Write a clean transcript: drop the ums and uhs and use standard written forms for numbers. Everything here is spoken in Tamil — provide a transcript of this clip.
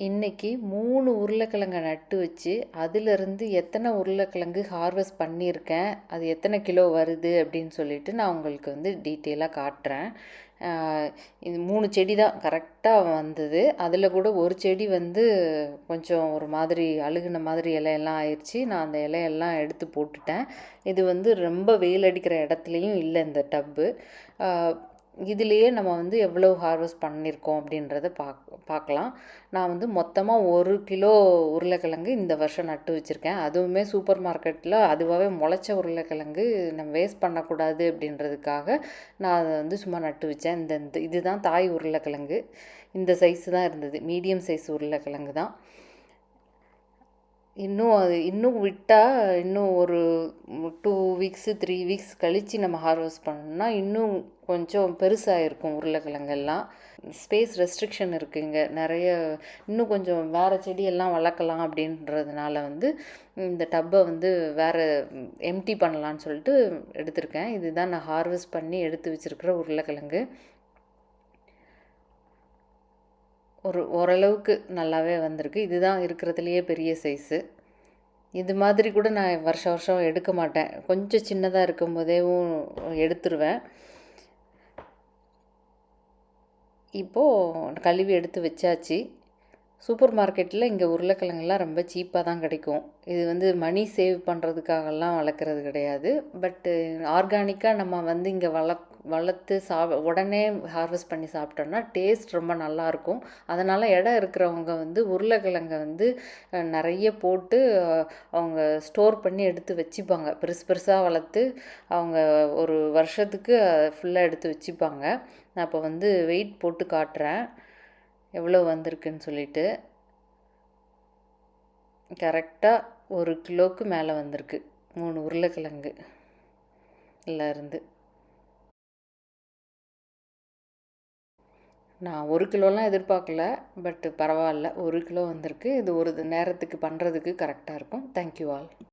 இன்னைக்கு 3 உருளைக்கிழங்க நட்டு வச்சு, அதிலிருந்து எத்தனை உருளைக்கிழங்கு ஹார்வெஸ்ட் பண்ணியிருக்கேன், அது எத்தனை கிலோ வருது அப்படின்னு சொல்லிட்டு நான் உங்களுக்கு வந்து டீட்டெயிலாக காட்டுறேன். இது 3 செடி தான் கரெக்டாக வந்தது. அதில் கூட ஒரு செடி வந்து கொஞ்சம் ஒரு மாதிரி அழுகுன மாதிரி இலையெல்லாம் ஆயிடுச்சு. நான் அந்த இலையெல்லாம் எடுத்து போட்டுட்டேன். இது வந்து ரொம்ப வெயில் அடிக்கிற இடத்துலையும் இல்லை இந்த டப்பு. இதுலேயே நம்ம வந்து எவ்வளோ ஹார்வெஸ்ட் பண்ணியிருக்கோம் அப்படின்றத பார்க்கலாம். நான் வந்து மொத்தமாக 1 கிலோ உருளைக்கிழங்கு இந்த வருஷம் நட்டு வச்சுருக்கேன். அதுவுமே சூப்பர் மார்க்கெட்டில் அதுவாகவே முளைச்ச உருளைக்கிழங்கு நம்ம வேஸ்ட் பண்ணக்கூடாது அப்படின்றதுக்காக நான் அதை வந்து சும்மா நட்டு வச்சேன். இந்த இதுதான் தாய் உருளைக்கிழங்கு. இந்த சைஸு தான் இருந்தது. மீடியம் சைஸ் உருளைக்கிழங்கு தான். இன்னும் விட்டால் இன்னும் ஒரு 2 வீக்ஸு 3 வீக்ஸ் கழித்து நம்ம ஹார்வெஸ்ட் பண்ணோம்னா இன்னும் கொஞ்சம் பெருசாக இருக்கும் உருளைக்கிழங்கெல்லாம். ஸ்பேஸ் ரெஸ்ட்ரிக்ஷன் இருக்குங்க நிறைய. இன்னும் கொஞ்சம் வேறு செடியெல்லாம் வளர்க்கலாம் அப்படின்றதுனால வந்து இந்த டப்பை வந்து வேறு எம்டி பண்ணலான்னு சொல்லிட்டு எடுத்திருக்கேன். இதுதான் நான் ஹார்வெஸ்ட் பண்ணி எடுத்து வச்சுருக்கிற உருளைக்கிழங்கு. ஓரளவுக்கு நல்லாவே வந்திருக்கு. இதுதான் இருக்கிறதுலையே பெரிய சைஸு. இது மாதிரி கூட நான் வருஷம் எடுக்க மாட்டேன். கொஞ்சம் சின்னதாக இருக்கும்போதேவும் எடுத்துருவேன். இப்போது கழுவி எடுத்து வச்சாச்சு. சூப்பர் மார்க்கெட்டில் இங்கே உருளைக்கிழங்குலாம் ரொம்ப சீப்பாக தான் கிடைக்கும். இது வந்து மணி சேவ் பண்ணுறதுக்காகலாம் வளர்க்குறது கிடையாது. பட்டு ஆர்கானிக்காக நம்ம வந்து இங்கே வளர்த்து உடனே ஹார்வெஸ்ட் பண்ணி சாப்பிட்டோம்னா டேஸ்ட் ரொம்ப நல்லாயிருக்கும். அதனால் இடம் இருக்கிறவங்க வந்து உருளைக்கிழங்கை வந்து நிறைய போட்டு அவங்க ஸ்டோர் பண்ணி எடுத்து வச்சுப்பாங்க. பெருசாக வளர்த்து அவங்க ஒரு வருஷத்துக்கு ஃபுல்லாக எடுத்து வச்சுப்பாங்க. நான் இப்போ வந்து வெயிட் போட்டு காட்டுறேன் எவ்வளோ வந்திருக்குன்னு சொல்லிட்டு. கரெக்டாக 1 கிலோவுக்கு மேலே வந்திருக்கு 3 உருளைக்கிழங்கு இருந்து. நான் 1 கிலோலாம் எதிர்பார்க்கல. பட்டு பரவாயில்ல, 1 கிலோ வந்திருக்கு. இது ஒரு நேரத்துக்கு பண்ணுறதுக்கு கரெக்டாக இருக்கும். Thank you all.